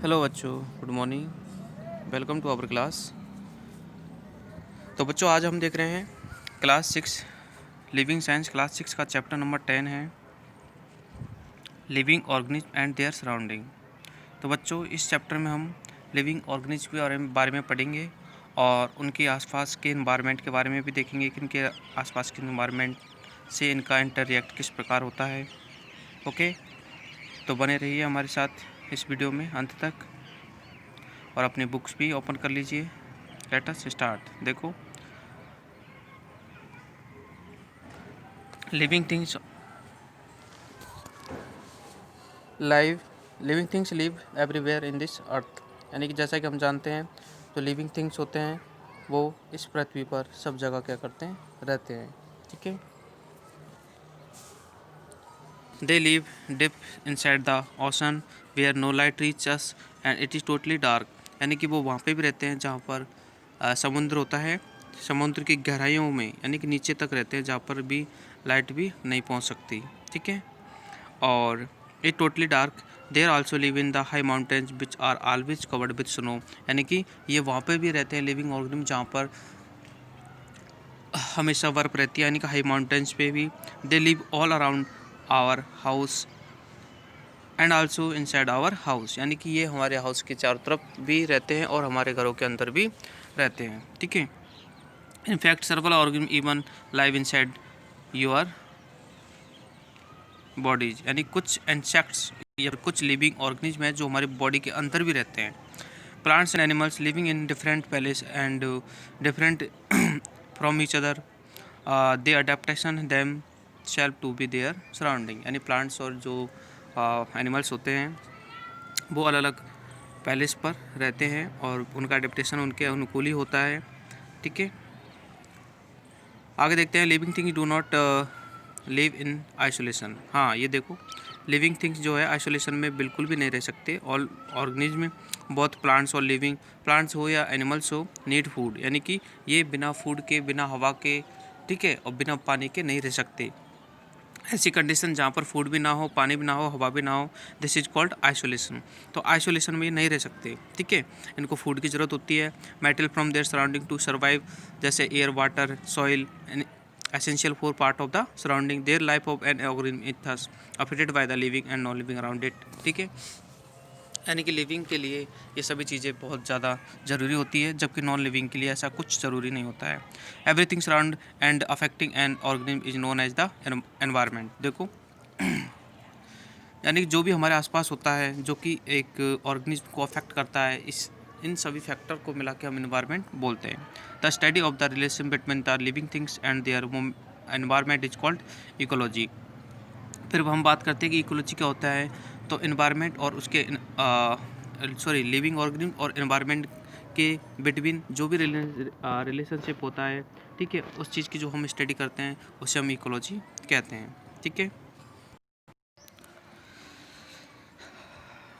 Hello बच्चों, good morning. Welcome to our class. तो बच्चों, आज हम देख रहे हैं क्लास 6 लिविंग साइंस क्लास 6 का चैप्टर नंबर 10 है living organism and their surrounding. तो बच्चों, इस चैप्टर में हम लिविंग ऑर्गेनिज्म के बारे में पढ़ेंगे और उनके आसपास के इन्वायरमेंट के बारे में भी देखेंगे कि इनके आसपास के इन्वायरमेंट से इनका इंटर रिएक्ट किस प्रकार होता है। ओके, तो बने रहिए हमारे साथ इस वीडियो में अंत तक और अपनी बुक्स भी ओपन कर लीजिए। Let us start. देखो, living things living things live everywhere in this earth. यानी कि जैसा कि हम जानते हैं, जो लिविंग थिंग्स होते हैं वो इस पृथ्वी पर सब जगह क्या करते हैं, रहते हैं। ठीक है। They live deep inside the ocean where no light reach us and it is totally dark. यानी कि वो वहाँ पे भी रहते हैं जहाँ पर समुद्र होता है, समुद्र की गहराइयों में, यानी कि नीचे तक रहते हैं जहाँ पर भी लाइट भी नहीं पहुँच सकती। ठीक है। और it totally dark. There also live in the high mountains which are always covered with snow. यानी कि ये वहाँ पे भी रहते हैं लिविंग ऑर्गेनिज्म जहाँ पर हमेशा बर्फ रहती है, यानी कि हाई माउंटेन्स पे भी। They live all around our house and also inside our house. यानी कि ये हमारे हाउस के चारों तरफ भी रहते हैं और हमारे घरों के अंदर भी रहते हैं। ठीक है। In fact सर्वल organism even live inside your bodies. यानी कुछ इंसेक्ट्स या कुछ लिविंग ऑर्गेनिज्म है जो हमारी बॉडी के अंदर भी रहते हैं। Plants and animals living in different places and different from each other, they adaptation themselves to be their surrounding. यानी प्लांट्स और जो एनिमल्स होते हैं वो अलग अलग पैलेस पर रहते हैं और उनका अडेप्टेशन उनके अनुकूल ही होता है। ठीक है। आगे देखते हैं, living things do not live in isolation. हाँ, ये देखो, लिविंग थिंग्स जो है आइसोलेशन में बिल्कुल भी नहीं रह सकते। ऑल ऑर्गेनिज्म, बहुत प्लांट्स और लिविंग प्लांट्स हो या एनिमल्स हो, नीड फूड। यानी कि ये बिना फूड के, बिना हवा के, ठीक है, और बिना पानी के नहीं रह सकते। ऐसी कंडीशन जहाँ पर फूड भी ना हो, पानी भी ना हो, हवा भी ना हो, दिस इज कॉल्ड आइसोलेशन। तो आइसोलेशन में ये नहीं रह सकते। ठीक है। इनको फूड की ज़रूरत होती है, metal from their surrounding to survive, जैसे air, water, soil, essential for part of the surrounding their life of an organism is thus affected by the living and non living around it। ठीक है। यानी कि living के लिए ये सभी चीज़ें बहुत ज़्यादा ज़रूरी होती है, जबकि नॉन लिविंग के लिए ऐसा कुछ ज़रूरी नहीं होता है। Everything surround and affecting an organism is known as the environment. देखो, यानी कि जो भी हमारे आसपास होता है जो कि एक ऑर्गेनिज्म को अफेक्ट करता है, इस इन सभी फैक्टर को मिला के हम इन्वायरमेंट बोलते हैं। The study of the relation between the living things and their environment is called ecology. फिर हम बात करते हैं कि इकोलॉजी क्या होता है। तो इन्वायरमेंट और उसके लिविंग ऑर्गेनिज्म और इन्वायरमेंट के बिटवीन जो भी रिलेशनशिप होता है, ठीक है, उस चीज़ की जो हम स्टडी करते हैं उसे हम इकोलॉजी कहते हैं। ठीक है।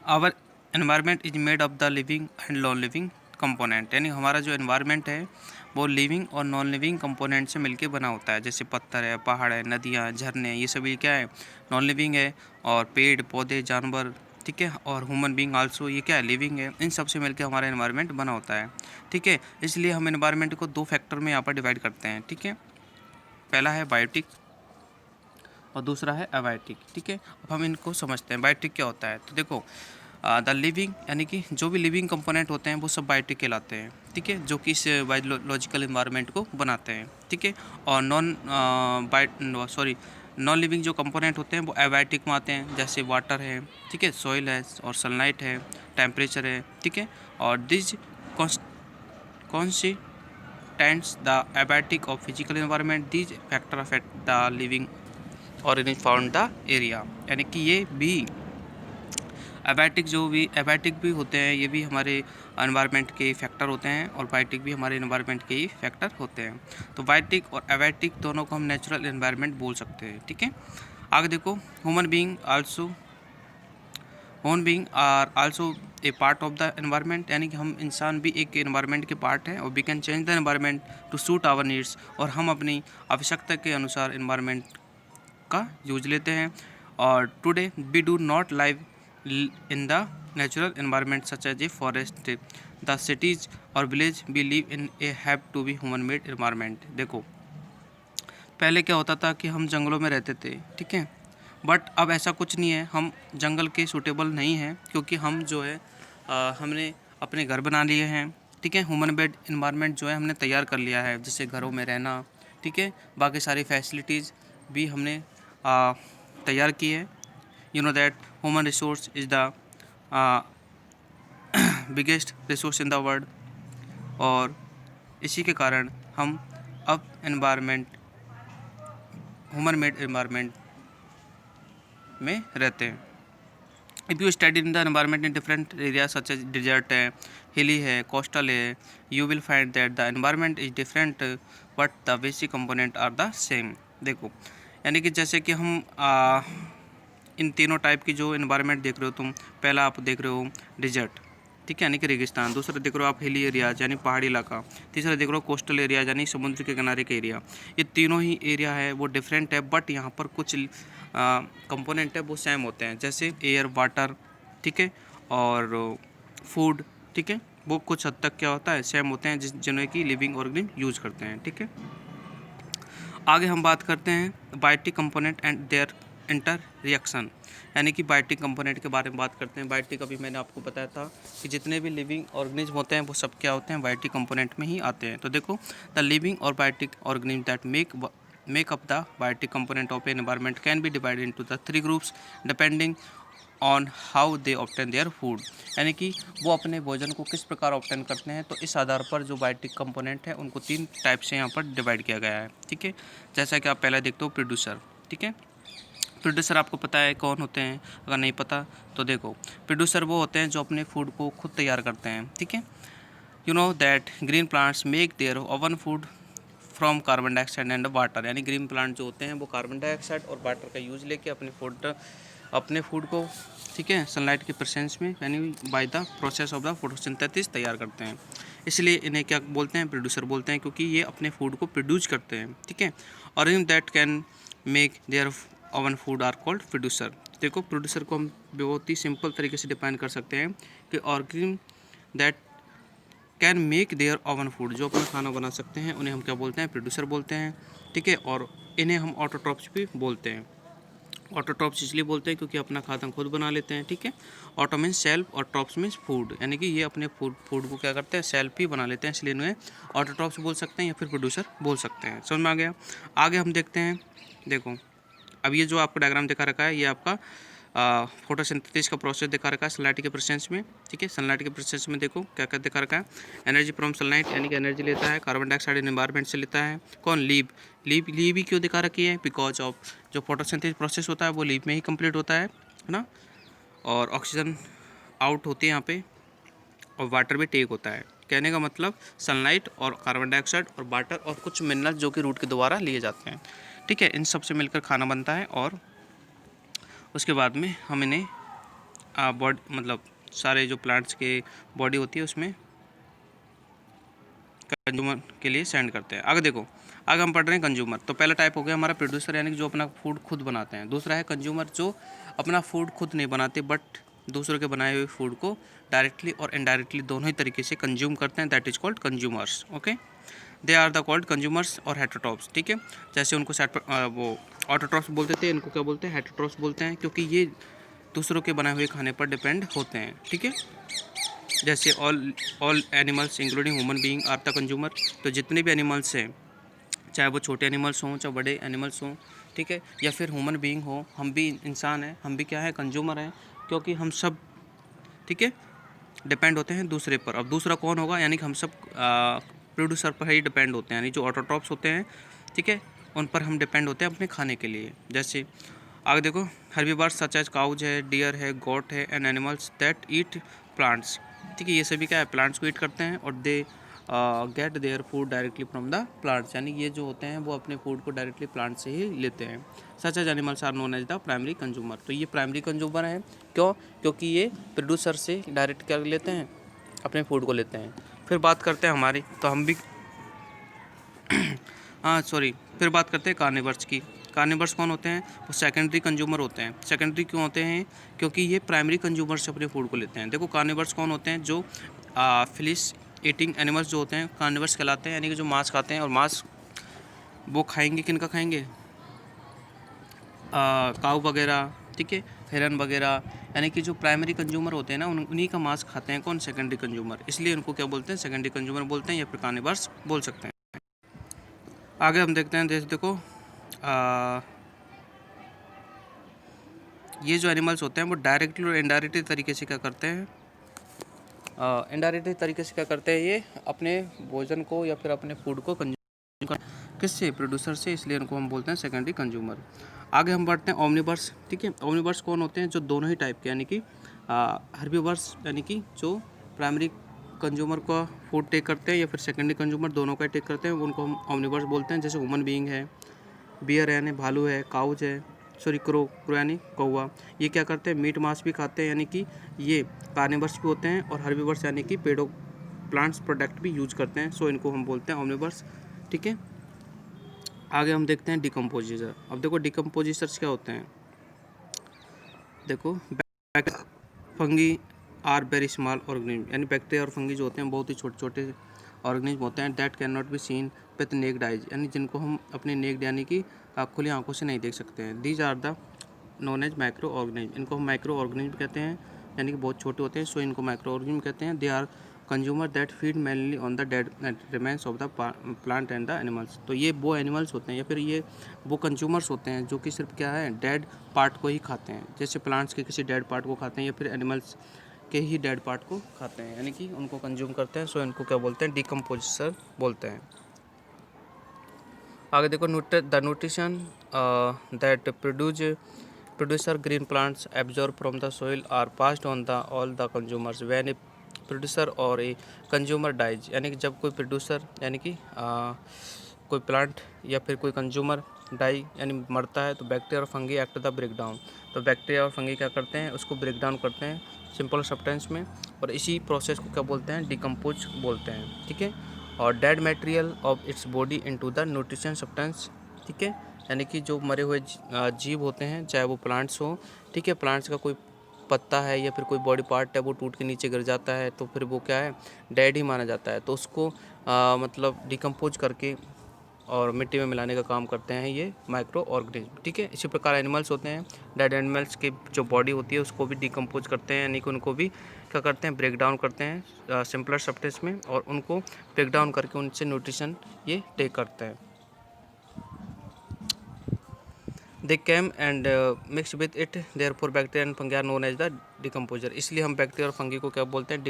Our environment is made of the living and non living component. यानी हमारा जो एनवायरनमेंट है वो लिविंग और नॉन लिविंग कंपोनेंट से मिलके बना होता है। जैसे पत्थर है, पहाड़ है, नदियाँ, झरने, ये सभी क्या है, नॉन लिविंग है। और पेड़ पौधे, जानवर, ठीक है, और ह्यूमन बींग आल्सो, ये क्या है, लिविंग है। इन सब से मिलकर हमारा एनवायरनमेंट बना होता है। ठीक है। इसलिए हम एनवायरनमेंट को दो फैक्टर में यहाँ पर डिवाइड करते हैं। ठीक है। पहला है बायोटिक और दूसरा है अबायोटिक। ठीक है। अब हम इनको समझते हैं। बायोटिक क्या होता है। तो देखो, द लिविंग, यानी कि जो भी लिविंग कंपोनेंट होते हैं वो सब बायोटिक कहलाते हैं। ठीक है। जो कि इस बायोलॉजिकल इन्वायरमेंट को बनाते हैं। ठीक है। और नॉन लिविंग जो कंपोनेंट होते हैं वो एबायोटिक में आते हैं, जैसे वाटर है, ठीक है, सॉइल है और सनलाइट है, टेम्परेचर है। ठीक है। और this constituents the abiotic of physical environment, these factor affect the living organism found the area। यानी कि ये भी एबायोटिक भी होते हैं, ये भी हमारे एनवायरनमेंट के फैक्टर होते हैं और बायोटिक भी हमारे एनवायरनमेंट के ही फैक्टर होते हैं। तो बायोटिक और एबायोटिक दोनों को हम नेचुरल एनवायरनमेंट बोल सकते हैं। ठीक है। आगे देखो, human being are also a part of the environment. यानी कि हम इंसान भी एक एनवायरनमेंट के पार्ट हैं और we can change the environment to suit our needs. और हम अपनी आवश्यकता के अनुसार एनवायरनमेंट का यूज लेते हैं। और today we do not live in the natural environment such as a forest, the cities or village we live in a have to be human made environment। देखो पहले क्या होता था कि हम जंगलों में रहते थे, ठीक है, बट अब ऐसा कुछ नहीं है, हम जंगल के सूटेबल नहीं हैं क्योंकि हम जो है हमने अपने घर बना लिए हैं, ठीक है, ह्यूमन मेड इन्वायरमेंट जो है हमने तैयार कर लिया है, जैसे घरों में रहना, ठीक है, बाकी सारी फैसिलिटीज़ भी हमने तैयार की है। You know that human resource is the biggest resource in the world, और इसी के कारण हम अब एनवायरनमेंट ह्यूमन मेड एनवायरनमेंट में रहते हैं। If you study in the environment in different area such as desert है, हिली है, कोस्टल है, you will find that the environment is different but the basic component are the same. देखो यानी कि जैसे कि हम इन तीनों टाइप की जो एनवायरनमेंट देख रहे हो तुम, पहला आप देख रहे हो डिजर्ट, ठीक है, यानी कि रेगिस्तान, दूसरा देख रहे हो आप हिली एरियाज यानी पहाड़ी इलाका, तीसरा देख रहे हो कोस्टल एरिया यानी समुद्र के किनारे का एरिया। ये तीनों ही एरिया है वो डिफरेंट है, बट यहाँ पर कुछ कंपोनेंट है वो सेम होते हैं, जैसे एयर, वाटर, ठीक है, और फूड, ठीक है, वो कुछ हद तक क्या होता है सेम होते हैं, जिन्हें कि लिविंग ऑर्गेनिज्म यूज करते हैं, ठीक है। आगे हम बात करते हैं biotic component and their interaction, यानी कि बायोटिक कंपोनेंट के बारे में बात करते हैं। बायोटिक अभी मैंने आपको बताया था कि जितने भी लिविंग ऑर्गेनिज्म होते हैं वो सब क्या होते हैं, बायोटिक कंपोनेंट में ही आते हैं। तो देखो द लिविंग और biotic organism that make up the biotic component of an environment can be divided into the 3 groups depending on how they obtain their food, यानी कि वो अपने भोजन को किस प्रकार ऑब्टेन करते हैं, तो इस आधार पर जो बायोटिक कंपोनेंट है उनको 3 टाइप से यहाँ पर डिवाइड किया गया है, ठीक है। जैसा कि आप पहले देखते हो प्रोड्यूसर, ठीक है, प्रोड्यूसर आपको पता है कौन होते हैं, अगर नहीं पता तो देखो, प्रोड्यूसर वो होते हैं जो अपने फूड को खुद तैयार करते हैं, ठीक है। You know that green plants make their own food from carbon dioxide and water, यानी ग्रीन प्लांट जो होते हैं वो कार्बन डाइऑक्साइड और वाटर का यूज लेके अपने फूड को, ठीक है, सनलाइट के प्रेजेंस में यानी by the process of the photosynthesis तैयार करते हैं, इसलिए इन्हें क्या बोलते हैं, प्रोड्यूसर बोलते हैं, क्योंकि ये अपने फूड को प्रोड्यूस करते हैं, ठीक है। और in that can make their own food are called producer. देखो प्रोड्यूसर को हम बहुत ही सिंपल तरीके से डिफाइन कर सकते हैं कि organism that can make their own food, जो अपना खाना बना सकते हैं उन्हें हम क्या बोलते हैं, प्रोड्यूसर बोलते हैं, ठीक है। और इन्हें हम ऑटोट्रॉप्स भी बोलते हैं। ऑटोट्रॉप्स इसलिए बोलते हैं क्योंकि अपना खाना खुद बना लेते हैं, ठीक है। ऑटो मीन्स सेल्फ और ट्रॉप्स मीन्स फूड, यानी कि ये अपने फूड को क्या करते हैं, सेल्फ ही बना लेते हैं, इसलिए इन्हें ऑटोट्रॉप्स बोल सकते हैं या फिर प्रोड्यूसर बोल सकते हैं। समझ में आ गया। आगे हम देखते हैं, देखो अब ये जो आपको डायग्राम दिखा रखा है ये आपका फोटोसिंथेसिस का प्रोसेस दिखा रखा है सनलाइट के प्रेजेंस में, ठीक है। सनलाइट के प्रेजेंस में देखो क्या क्या दिखा रखा है, एनर्जी फ्रॉम सनलाइट, यानी कि एनर्जी लेता है, कार्बन डाइऑक्साइड एनवायरनमेंट से लेता है, कौन, लीव ही क्यों दिखा रखी है, बिकॉज ऑफ जो फोटोसिंथेसिस प्रोसेस होता है वो लीव में ही कंप्लीट होता है ना, और ऑक्सीजन आउट होती है यहाँ पे, और वाटर भी टेक होता है। कहने का मतलब सनलाइट और कार्बन डाइऑक्साइड और वाटर और कुछ मिनरल जो कि रूट के द्वारा लिए जाते हैं, ठीक है, इन सब से मिलकर खाना बनता है, और उसके बाद में हम इन्हें बॉडी मतलब सारे जो प्लांट्स के बॉडी होती है उसमें कंज्यूमर के लिए सेंड करते हैं। आगे देखो, आगे हम पढ़ रहे हैं कंज्यूमर। तो पहला टाइप हो गया हमारा प्रोड्यूसर, यानी कि जो अपना फूड खुद बनाते हैं। दूसरा है कंज्यूमर, जो अपना फूड खुद नहीं बनाते बट दूसरों के बनाए हुए फूड को डायरेक्टली और इनडायरेक्टली दोनों ही तरीके से कंज्यूम करते हैं, that is called consumers. Okay, they are the called consumers और हेटेरोट्रॉप्स, ठीक है। जैसे उनको वो ऑटोट्रॉप्स बोलते थे, इनको क्या बोलते हैं, हेटेरोट्रॉप्स बोलते हैं, क्योंकि ये दूसरों के बनाए हुए खाने पर डिपेंड होते हैं, ठीक है। जैसे all animals including human being are the consumer, तो जितने भी एनिमल्स हैं, चाहे वो छोटे एनिमल्स हों चाहे बड़े एनिमल्स हों, ठीक है, या फिर ह्यूमन बीइंग हो, हम भी इंसान हैं, हम भी क्या है, कंज्यूमर हैं, क्योंकि हम सब, ठीक है, डिपेंड होते हैं दूसरे पर। अब दूसरा कौन होगा, यानी कि हम सब प्रोड्यूसर पर ही डिपेंड होते हैं, यानी जो ऑटोट्रॉप्स होते हैं, ठीक है, उन पर हम डिपेंड होते हैं अपने खाने के लिए। जैसे आगे देखो, हर्बीवर्स सच एज काउज है, डियर है, गोट है, and animals that eat plants, ठीक है, ये सभी क्या है, प्लांट्स को ईट करते हैं, और they get their food directly from the plants, यानी ये जो होते हैं वो अपने फूड को डायरेक्टली प्लांट से ही लेते हैं। Such as animals are known as the primary consumer, तो ये प्राइमरी कंज्यूमर है, क्यों, क्योंकि ये प्रोड्यूसर से डायरेक्ट क्या लेते हैं, अपने फूड को लेते हैं। फिर बात करते हैं हमारी, तो हम भी हाँ सॉरी, फिर बात करते हैं कार्निवर्स की। कार्निवर्स कौन होते हैं? वो सेकेंडरी कंज्यूमर होते हैं। सेकेंडरी क्यों होते हैं? क्योंकि ये प्राइमरी कंज्यूमर से अपने फूड को लेते हैं। देखो कार्निवर्स कौन होते हैं? जो फिश ईटिंग एनिमल्स जो होते हैं कार्निवर्स कहलाते हैं, यानी कि जो मांस खाते हैं। और मांस वो खाएंगे, किनका खाएंगे? काऊ वगैरह, ठीक है, हिरन वगैरह, यानी कि जो प्राइमरी कंज्यूमर होते हैं ना उन्हीं का मांस खाते हैं कौन? Secondary consumer. इसलिए उनको क्या बोलते हैं? सेकेंडरी कंज्यूमर बोलते हैं या फिर कार्निवर्स बोल सकते हैं। आगे हम देखते हैं, देखो ये जो एनिमल्स होते हैं वो डायरेक्टली और इनडायरेक्टली तरीके से क्या करते हैं? इनडायरेक्टली तरीके से क्या करते हैं? ये अपने भोजन को या फिर अपने फूड को कंज्यूम कर किससे? प्रोड्यूसर से। इसलिए इनको हम बोलते हैं सेकेंडरी कंज्यूमर। आगे हम बढ़ते हैं ओमनिवर्स, ठीक है। ओमनिवर्स कौन होते हैं? जो दोनों ही टाइप के, यानी कि हर्बीवर्स, यानी कि जो प्राइमरी कंज्यूमर का फूड टेक करते हैं या फिर सेकेंडरी कंज्यूमर दोनों का टेक करते हैं, उनको हम ओमनिवर्स बोलते हैं। जैसे ह्यूमन बीइंग है, बियर है, यानी भालू है, काउच है, सॉरी क्रो यानी कौवा। ये क्या करते हैं? मीट मांस भी खाते हैं, यानी कि ये कार्निवर्स भी होते हैं। और हर्बीवर्स यानी कि पेड़ों प्लांट्स प्रोडक्ट भी यूज करते हैं। सो इनको हम बोलते हैं ओमनिवर्स, ठीक है। आगे हम देखते हैं डिकम्पोजिटर। अब देखो डिकम्पोजिटर्स क्या होते हैं? देखो fungi are very small organism, यानी बैक्टीरिया और फंगी जो होते हैं बहुत ही छोटे छोटे ऑर्गेनिज्म होते हैं। That can not be seen with necked eyes, यानी जिनको हम अपने नेक्ड यानी कि खुली आंखों से नहीं देख सकते हैं। These are the known as micro organism, इनको हम माइक्रो ऑर्गेनिज्म कहते हैं, यानी कि बहुत छोटे होते हैं। सो इनको माइक्रो ऑर्गेनिज्म कहते हैं। They are consumer that feed mainly on the dead remains of the plant and the animals. तो ये वो एनिमल्स होते हैं या फिर ये वो कंज्यूमर्स होते हैं जो कि सिर्फ क्या है? डेड पार्ट को ही खाते हैं। जैसे प्लांट्स के किसी डेड पार्ट को खाते हैं या फिर एनिमल्स के ही डेड पार्ट को खाते हैं, यानी कि उनको कंज्यूम करते हैं। सो इनको क्या बोलते हैं? डिकम्पोजिटर बोलते हैं। आगे देखो the nutrition that producer green plants absorb from the soil are passed on the all the consumers when a producer or a consumer dies, यानी कि जब कोई प्रोड्यूसर यानी कि कोई प्लांट या फिर कोई कंज्यूमर डाई यानी मरता है तो बैक्टीरिया और fungi act the break down. तो बैक्टीरिया और फंगी क्या करते हैं? उसको ब्रेक डाउन करते हैं सिंपल सब्सटेंस में, और इसी प्रोसेस को क्या बोलते हैं? डिकम्पोज बोलते हैं, ठीक है। और dead material of its body into the nutrition substance, ठीक है, यानी कि जो मरे हुए जीव होते हैं, चाहे वो प्लांट्स हो, ठीक है, प्लांट्स का कोई पत्ता है या फिर कोई बॉडी पार्ट है वो टूट के नीचे गिर जाता है तो फिर वो क्या है? डेड ही माना जाता है। तो उसको मतलब डिकम्पोज करके और मिट्टी में मिलाने का काम करते हैं ये माइक्रो ऑर्गेनिज्म, ठीक है। इसी प्रकार एनिमल्स होते हैं, डेड एनिमल्स की जो बॉडी होती है उसको भी डिकम्पोज करते हैं, यानी कि उनको भी क्या करते हैं? ब्रेक डाउन करते हैं सिंपलर सब्सटेंस में, और उनको ब्रेक डाउन करके उनसे न्यूट्रिशन ये टेक करते हैं। They came and mixed with it, therefore bacteria and fungi are known as the decomposer। इसलिए हम बैक्टीरिया और फंगी को क्या बोलते हैं?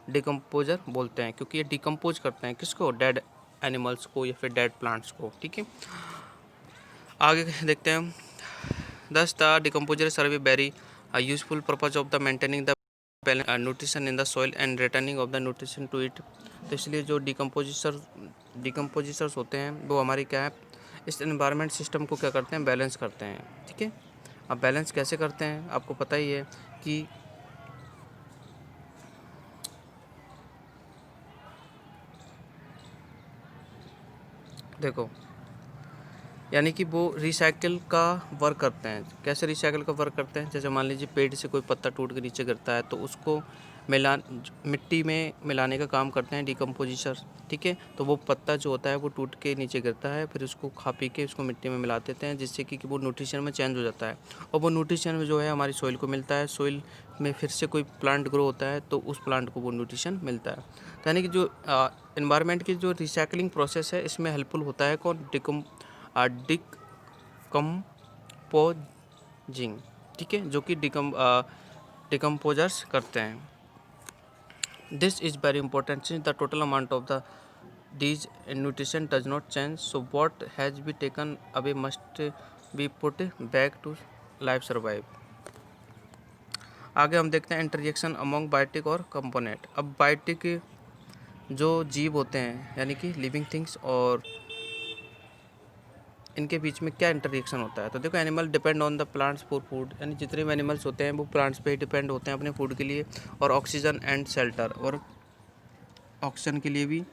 डिकम्पोजर बोलते हैं, क्योंकि ये डिकम्पोज करते हैं किसको? डेड एनिमल्स को या फिर डेड प्लांट्स को, ठीक है। आगे देखते हैं, thus the decomposer serve a very useful purpose of the maintaining the nutrition in the soil and returning of the nutrition to it। तो इसलिए जो डिकम्पोजिटर्स होते हैं वो हमारी क्या है? इस एनवायरनमेंट सिस्टम को क्या करते हैं? बैलेंस करते हैं, ठीक है। अब बैलेंस कैसे करते हैं? आपको पता ही है कि देखो यानी कि वो रिसाइकिल का वर्क करते हैं। कैसे रिसाइकिल का वर्क करते हैं? जैसे मान लीजिए पेड़ से कोई पत्ता टूट के नीचे गिरता है तो उसको मिट्टी में मिलाने का काम करते हैं डिकम्पोजिटर, ठीक है। तो वो पत्ता जो होता है वो टूट के नीचे गिरता है, फिर उसको खा पी के उसको मिट्टी में मिला देते हैं, जिससे कि वो न्यूट्रिशन में चेंज हो जाता है, और वो न्यूट्रिशन जो है हमारी सॉइल को मिलता है। सॉइल में फिर से कोई प्लांट ग्रो होता है तो उस प्लांट को वो न्यूट्रिशन मिलता है। तो यानी कि जो एनवायरनमेंट की जो रिसाइकलिंग प्रोसेस है इसमें हेल्पफुल होता है कौन? डिकम्पोजिंग, ठीक है, जो कि डिकम्पोजर्स करते हैं। This is very important since the total amount of the these nutrition does not change, so what has been taken away must be put back to life survive। आगे हम देखते हैं इंटरजेक्शन अमोंग बायोटिक और component. अब biotic जो जीव होते हैं यानी कि लिविंग थिंग्स और इनके बीच में क्या इंटरजेक्शन होता है? तो देखो animal depend on the plants for food, यानी जितने भी एनिमल्स होते हैं वो प्लांट्स पे ही डिपेंड होते हैं अपने फूड के लिए, और ऑक्सीजन एंड शेल्टर, और ऑक्सीजन के लिए भी,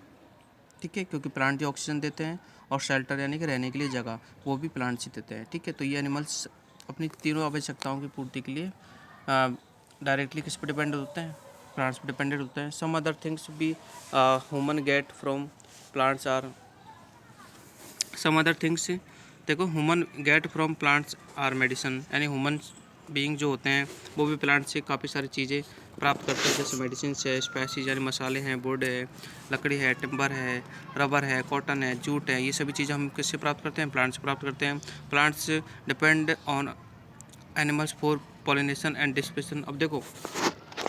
ठीक है, क्योंकि प्लांट जो ऑक्सीजन देते हैं, और शेल्टर यानी कि रहने के लिए जगह, वो भी प्लांट्स ही देते हैं। ठीक है, तो ये एनिमल्स अपनी तीनों आवश्यकताओं की पूर्ति के लिए डायरेक्टली किस पे डिपेंड होते हैं, प्लांट्स पे डिपेंडेंट होते हैं। सम अदर थिंग्स भी human get from plants are some other things, देखो human get from plants are medicine, यानी ह्यूमन बीइंग जो होते हैं वो भी प्लांट से काफ़ी सारी चीज़ें प्राप्त करते हैं, जैसे मेडिसिन है, स्पाइसेस यानी मसाले हैं, वुड है, लकड़ी है, टिम्बर है, रबर है, कॉटन है, जूट है, ये सभी चीज़ें हम किससे प्राप्त करते हैं, प्लांट से प्राप्त करते हैं। Plants depend on animals for pollination and dispersion. अब देखो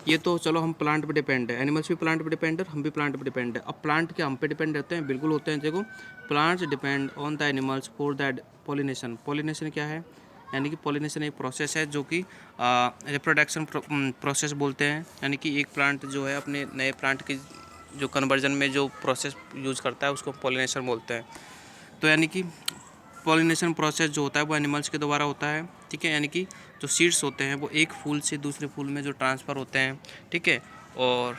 ये तो चलो हम प्लांट पे डिपेंड है, एनिमल्स भी प्लांट पे डिपेंड है, हम भी प्लांट पे डिपेंड है। अब प्लांट क्या हम पे डिपेंड रहते हैं? बिल्कुल होते हैं। देखो plants depend on the animals for that pollination. Pollination क्या है? यानी कि पॉलिनेशन एक प्रोसेस है जो कि रिप्रोडक्शन प्रोसेस बोलते हैं, यानी कि एक प्लांट जो है अपने नए प्लांट की जो कन्वर्जन में जो प्रोसेस यूज़ करता है उसको पॉलिनेशन बोलते हैं। तो यानी कि पॉलिनेशन प्रोसेस जो होता है वो एनिमल्स के द्वारा होता है। ठीक है, यानी कि जो सीड्स होते हैं वो एक फूल से दूसरे फूल में जो ट्रांसफ़र होते हैं, ठीक है, और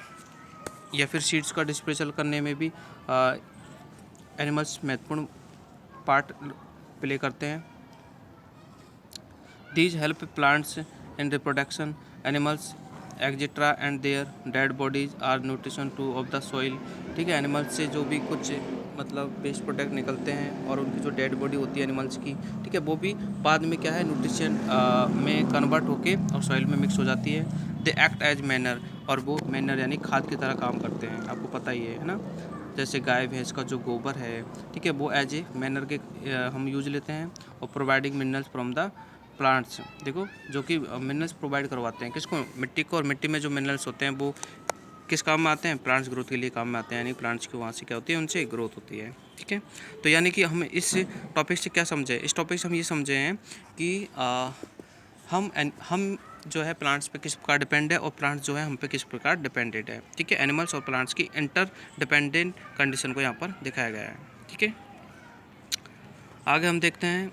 या फिर सीड्स का डिस्पर्सल करने में भी एनिमल्स महत्वपूर्ण पार्ट प्ले करते हैं। These help plants in reproduction, animals etcetera and their dead bodies are nutrition to of the soil. ठीक है, एनिमल्स से जो भी कुछ मतलब वेस्ट प्रोडक्ट निकलते हैं और उनकी जो डेड बॉडी होती है एनिमल्स की, ठीक है, वो भी बाद में क्या है न्यूट्रिशन में कन्वर्ट होके और सॉइल में मिक्स हो जाती है। दे एक्ट एज मैनर, और वो मैनर यानी खाद की तरह काम करते हैं, आपको पता ही है ना। जैसे गाय भैंस का जो गोबर है, ठीक है, वो एज ए मैनर के हम यूज लेते हैं, और providing minerals from the plants. देखो जो कि मिनरल्स प्रोवाइड करवाते हैं किसको? मिट्टी को। और मिट्टी में जो मिनरल्स होते हैं वो किस काम में आते हैं? प्लांट्स ग्रोथ के लिए काम में आते हैं, यानी प्लांट्स की वहाँ से क्या होती है, उनसे ग्रोथ होती है। ठीक है, तो यानी कि हम इस टॉपिक से क्या समझे? इस टॉपिक से हम ये समझे हैं कि हम जो है प्लांट्स पे किस प्रकार डिपेंड है, और प्लांट्स जो है हम पे किस प्रकार डिपेंडेंट है। ठीक है, एनिमल्स और प्लांट्स की इंटर डिपेंडेंट कंडीशन को यहाँ पर दिखाया गया है। ठीक है, आगे हम देखते हैं,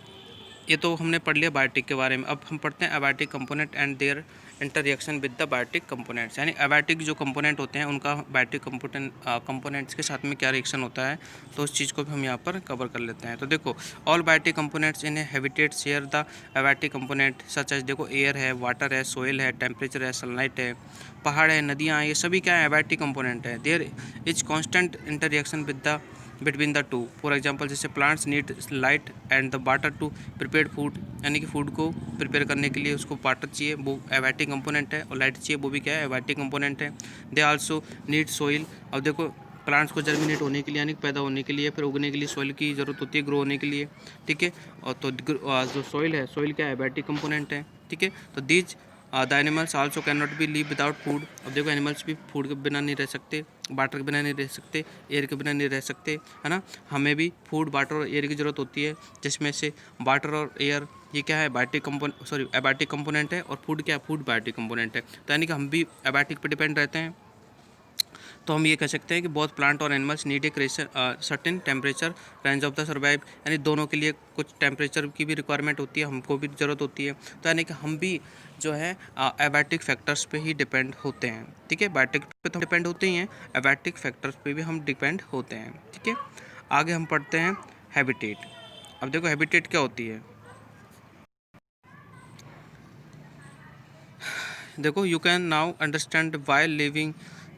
ये तो हमने पढ़ लिया बायोटिक के बारे में। अब हम पढ़ते हैं abiotic component and their interaction with the biotic components, यानी एबायोटिक जो कंपोनेंट होते हैं उनका बायोटिक कंपोनेंट्स के साथ में क्या रिएक्शन होता है, तो उस चीज़ को भी हम यहाँ पर कवर कर लेते हैं। तो देखो all biotic components in habitat share the abiotic component such as, देखो एयर है, वाटर है, सोइल है, टेम्परेचर है, सनलाइट है, पहाड़ है, नदियाँ हैं, ये सभी क्या है? एबायोटिक कंपोनेंट है। There is constant interaction with the between the two. For example जैसे plants need light and the water to prepare food, यानी कि फूड को प्रिपेयर करने के लिए उसको वाटर चाहिए, वो एबायोटिक कंपोनेंट है, और लाइट चाहिए, वो भी क्या है? एबायोटिक कंपोनेंट है। They also need soil. अब देखो प्लांट्स को जर्मिनेट होने के लिए यानी पैदा होने के लिए, फिर उगने के लिए सॉइल की ज़रूरत होती है, ग्रो होने के लिए। ठीक है, और तो जो सॉइल है, सॉइल क्या है? एबायोटिक कंपोनेंट है। ठीक है, तो these the animals also can not be live without food. अब देखो एनिमल्स भी फूड के बिना नहीं रह सकते, वाटर के बिना नहीं रह सकते, एयर के बिना नहीं रह सकते, है ना। हमें भी फूड, वाटर और एयर की ज़रूरत होती है, जिसमें से वाटर और एयर ये क्या है? Biotic component, sorry abiotic component है, और फूड क्या है? फूड बायोटिक कंपोनेंट है। तो यानी कि हम भी एबायोटिक पर डिपेंड रहते हैं। तो हम ये कह सकते हैं कि बहुत प्लांट और एनिमल्स नीड एक certain temperature range of the survive, यानी दोनों के लिए कुछ टेम्परेचर की भी रिक्वायरमेंट होती है, हमको भी ज़रूरत होती है। तो यानी कि हम भी जो है एबायोटिक फैक्टर्स पे ही डिपेंड होते हैं। ठीक है, बायोटिक पे तो डिपेंड होते ही हैं, एबायोटिक फैक्टर्स पे भी हम डिपेंड होते हैं। ठीक है, आगे हम पढ़ते हैं हैबिटेट। अब देखो हैबिटेट क्या होती है? देखो you can now understand why living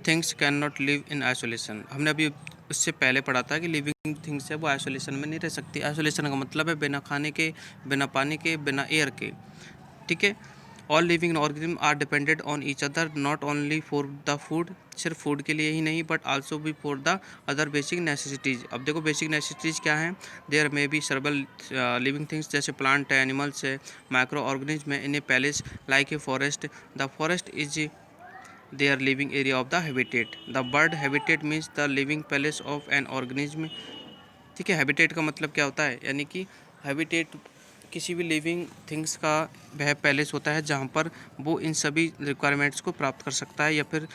things can not live in isolation. हमने अभी उससे पहले पढ़ा था कि लिविंग थिंग्स है वो आइसोलेशन में नहीं रह सकती। आइसोलेशन का मतलब है बिना खाने के, बिना पानी के, बिना एयर के। ठीक है, all living organism are depended on each other not only for the food, सिर्फ फूड के लिए ही नहीं, बट आल्सो भी for the other basic necessities. अब देखो बेसिक नेसेसिटीज़ क्या हैं? There may be several living things, जैसे प्लांट है, एनिमल्स है, माइक्रो ऑर्गेनिज्म है, in a place like a forest. The forest is their living area of the habitat. The bird habitat means the living palace of an organism. ठीक है, habitat का मतलब क्या होता है? यानी कि हैबिटेट किसी भी लिविंग थिंग्स का वह पैलेस होता है जहाँ पर वो इन सभी रिक्वायरमेंट्स को प्राप्त कर सकता है, या फिर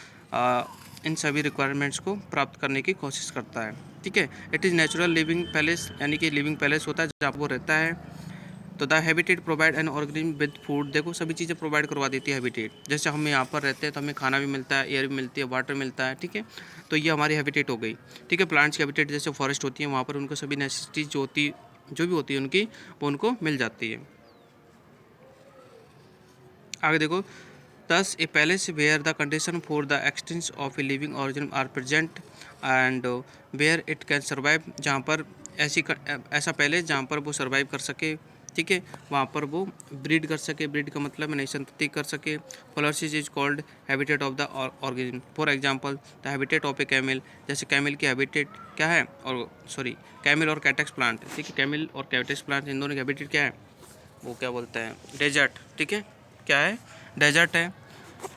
इन सभी रिक्वायरमेंट्स को प्राप्त करने की कोशिश करता है। ठीक है, it is natural living palace, यानी कि लिविंग पैलेस होता है जहाँ वो रहता है। तो the habitat provide an organism with food, देखो सभी चीज़ें प्रोवाइड करवा देती है हैबिटेट। जैसे हम यहाँ पर रहते हैं तो हमें खाना भी मिलता है, एयर भी मिलती है, वाटर मिलता है, ठीक है। तो ये हमारी हैबिटेट हो गई, ठीक है। प्लांट्स की हैबिटेट जैसे फॉरेस्ट होती है, वहाँ पर उनको सभी नेसेसिटीज जो भी होती है उनकी, वो उनको मिल जाती है। आगे देखो, thus a palace where the condition for the existence of a living organism are present and where it can survive, जहाँ पर ऐसा पैलेस जहाँ पर वो सर्वाइव कर सके, ठीक है, वहाँ पर वो ब्रीड कर सके। ब्रीड का मतलब नई संतति कर सके। Flourish is called habitat of the organism. For example the habitat of A camel, जैसे कैमल की हैबिटेट क्या है, और सॉरी कैमल और कैटेक्स प्लांट, ठीक है, कैमल और कैटेक्स प्लांट इन दोनों की हैबिटेट क्या है, वो क्या बोलते हैं, डेजर्ट, ठीक है, क्या है, डेजर्ट है,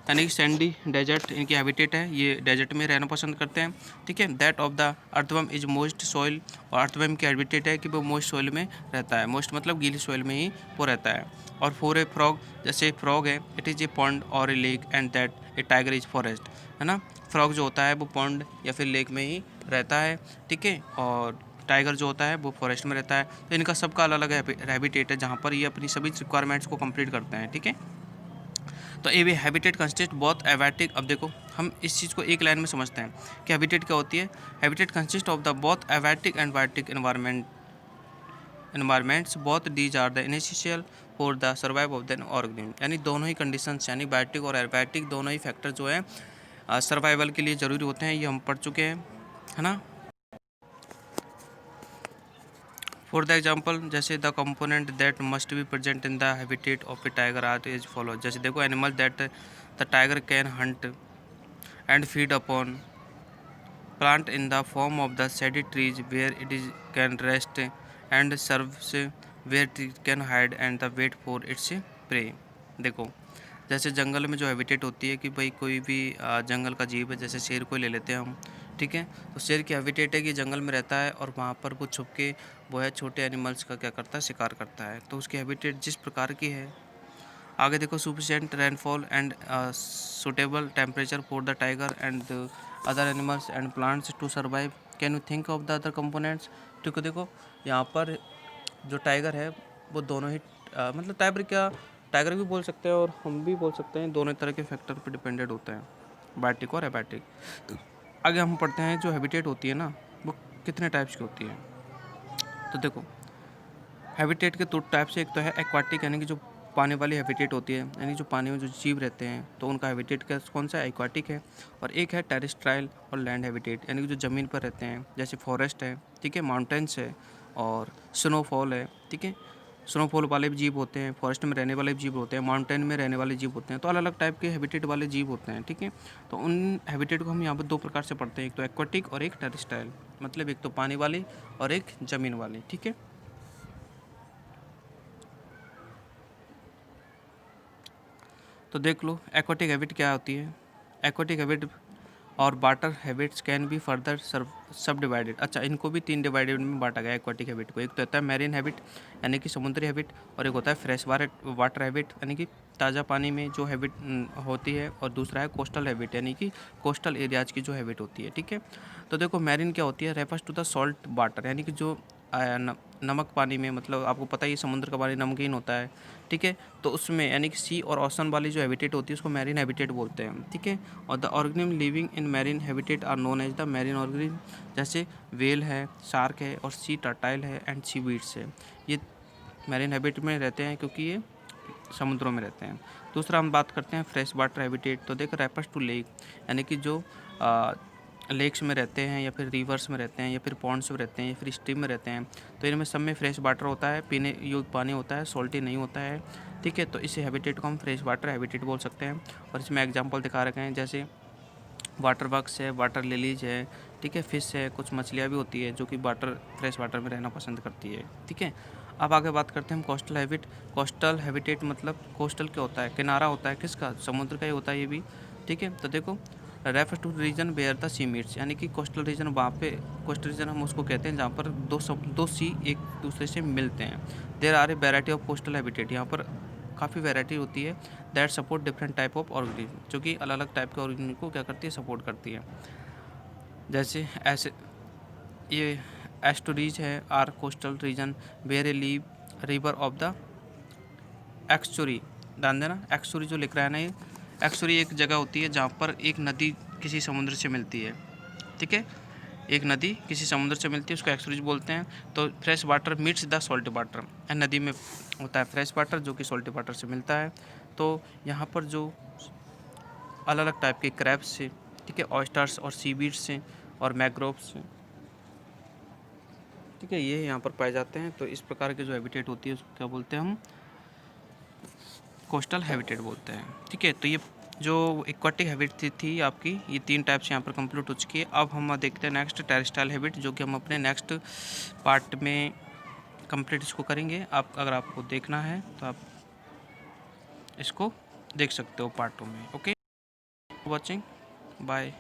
यानी कि सैंडी डेजर्ट इनकी हैबिटेट है, ये डेजर्ट में रहना पसंद करते हैं, ठीक है। That of the earthworm is most soil, और अर्थवर्म की हैबिटेट है कि वो मोस्ट सॉइल में रहता है, मोस्ट मतलब गीली सॉइल में ही वो रहता है। और फॉर ए फ्रॉग, जैसे फ्रॉग है, इट इज़ ए पॉन्ड और ए lake and that A tiger is forest, है ना। फ्रॉग जो होता है वो पॉन्ड या फिर लेक में ही रहता है, ठीक है, और टाइगर जो होता है वो फॉरेस्ट में रहता है। तो इनका सबका अलग अलग हैबिटेट है जहाँ पर ये अपनी सभी रिक्वायरमेंट्स को कंप्लीट करते हैं, ठीक है। तो ये हैबिटेट कंसिस्ट बहुत एवाटिक। अब देखो हम इस चीज़ को एक लाइन में समझते हैं कि हैबिटेट क्या होती है। Habitat consist of the both abiotic and biotic environments, both these are the initial for the survive of the organism, यानी दोनों ही कंडीशंस यानी बायोटिक और एबायोटिक दोनों ही फैक्टर जो है सर्वाइवल के लिए ज़रूरी होते हैं, ये हम पढ़ चुके हैं, है ना। फॉर द एग्जाम्पल, जैसे the component that must be present in the habitat of a tiger are is follow, जैसे देखो animal that the tiger can hunt and feed upon plant in the form of the shady trees where it is can rest and serves where it can hide and the wait for its prey. देखो जैसे जंगल में जो habitat होती है कि भाई कोई भी जंगल का जीव है, जैसे शेर को ले लेते हैं हम, ठीक है। तो शेर की हैबिटेट है कि जंगल में रहता है और वहाँ पर वो छुप के वो है छोटे एनिमल्स का क्या करता है, शिकार करता है। तो उसकी हैबिटेट जिस प्रकार की है। आगे देखो, sufficient rainfall and suitable temperature for the tiger and other animals and plants to survive, can you think of the other components. ठीक है, देखो यहाँ पर जो टाइगर है वो दोनों ही मतलब टाइगर भी बोल सकते हैं और हम भी बोल सकते हैं, दोनों तरह के फैक्टर पर डिपेंडेंट होते हैं, बायोटिक और एबायोटिक। आगे हम पढ़ते हैं जो हैबिटेट होती है ना वो कितने टाइप्स की होती है। तो देखो हैबिटेट के दो टाइप्स, एक तो है एक्वाटिक यानी कि जो पानी वाली हैबिटेट होती है, यानी जो पानी में जो जीव रहते हैं तो उनका हैबिटेट कौन सा है, एक्वाटिक है। और एक है टेरेस्ट्राइल और लैंड हैबिटेट, यानी कि जो ज़मीन पर रहते हैं, जैसे फॉरेस्ट है, ठीक है, माउंटेन्स है और स्नोफॉल है, ठीक है। स्नोफॉल वाले भी जीव होते हैं, फॉरेस्ट में रहने वाले भी जीव होते हैं, माउंटेन में रहने वाले जीव होते हैं, तो अलग अलग टाइप के हैबिटेट वाले जीव होते हैं, ठीक है। तो उन हैबिटेट को हम यहाँ पर दो प्रकार से पढ़ते हैं, एक तो एक्वाटिक और एक टेरेस्ट्राइल, मतलब एक तो पानी वाली और एक ज़मीन वाली, ठीक है। तो देख लो एक्वाटिक हैबिट क्या होती है। एक्वाटिक हैबिट और water habits can be further सब डिवाइडेड। अच्छा, इनको भी तीन डिवाइडेड में बांटा गया एक्वाटिक हैबिट को। एक तो होता है मैरीन हैबिट यानी कि समुद्री हैबिट, और एक होता है फ्रेश वाटर हैबिट यानी कि ताज़ा पानी में जो हैबिट होती है, और दूसरा है कोस्टल हैबिट यानी कि कोस्टल एरियाज की जो हैबिट होती है, ठीक है। तो देखो मैरीन क्या होती है, refers to the salt water यानी कि जो नमक पानी में, मतलब आपको पता ही समुद्र का पानी नमकीन होता है, ठीक है। तो उसमें यानी कि सी और ओशन वाली जो हैबिटेट होती है उसको मैरीन हैबिटेट बोलते हैं, ठीक है। और the organism living in marine habitat are known as the marine organism, जैसे वेल है, शार्क है और सी टर्टाइल है एंड सी वीड्स है। ये मैरीन हैबिट में रहते हैं क्योंकि ये समुद्रों में रहते हैं। दूसरा हम बात करते हैं फ्रेश वाटर हैबिटेट। तो देखो रेफर्स टू लेक यानी कि जो लेक्स में रहते हैं या फिर रिवर्स में रहते हैं या फिर पॉन्ड्स में रहते हैं या फिर स्ट्रीम में रहते हैं, तो इनमें सब में फ्रेश वाटर होता है, पीने योग्य पानी होता है, सॉल्टी नहीं होता है, ठीक है। तो इस हैबिटेट को हम फ्रेश वाटर हैबिटेट बोल सकते हैं। और इसमें एग्जांपल दिखा रखे हैं, जैसे वाटर बग्स है, वाटर लिलीज है, ठीक है, फिश है, कुछ मछलियाँ भी होती है जो कि फ्रेश वाटर में रहना पसंद करती है, ठीक है। अब आगे बात करते हैं हम कोस्टल हैबिट। कोस्टल हैबिटेट मतलब कोस्टल क्या होता है, किनारा होता है, किसका, समुद्र का ही होता है ये भी, ठीक है। तो देखो refer to region where the sea meets, यानी कि कोस्टल रीजन, वहाँ पे कोस्टल रीजन हम उसको कहते हैं जहाँ पर दो सी एक दूसरे से मिलते हैं। There are a variety of coastal habitat, यहाँ पर काफ़ी वैरायटी होती है। That support different type of organism, जो कि अलग अलग टाइप के ऑर्गेनिज्म को क्या करती है, सपोर्ट करती है। जैसे ऐसे ये एस्टोरीज है are coastal region where a live river of the एक्सचुरी, ध्यान देना, एक्सचुरी जो लिख रहा है ना, ये एक्सचुरी एक जगह होती है जहाँ पर एक नदी किसी समुद्र से मिलती है, ठीक है, एक नदी किसी समुद्र से मिलती है, उसको एक्सचुरीज बोलते हैं। तो fresh water meets the salt water, नदी में होता है फ्रेश वाटर जो कि सॉल्ट वाटर से मिलता है। तो यहाँ पर जो अलग अलग टाइप के क्रैब्स से, ठीक है, ऑयस्टर्स और सीवीड्स से और मैग्रोव्स से, ठीक है, ये यहाँ पर पाए जाते हैं। तो इस प्रकार के जो हैबिटेट होती है उसको क्या बोलते हैं हम, कोस्टल हैबिटेट बोलते हैं, ठीक है। तो ये जो एक्वाटिक हैबिट थी आपकी, ये 3 टाइप्स यहाँ पर कंप्लीट हो चुकी है। अब हम देखते हैं नेक्स्ट टेरेस्ट्रियल हैबिट, जो कि हम अपने नेक्स्ट पार्ट में कंप्लीट इसको करेंगे। आप अगर आपको देखना है तो आप इसको देख सकते हो पार्टों में। Okay, watching, bye.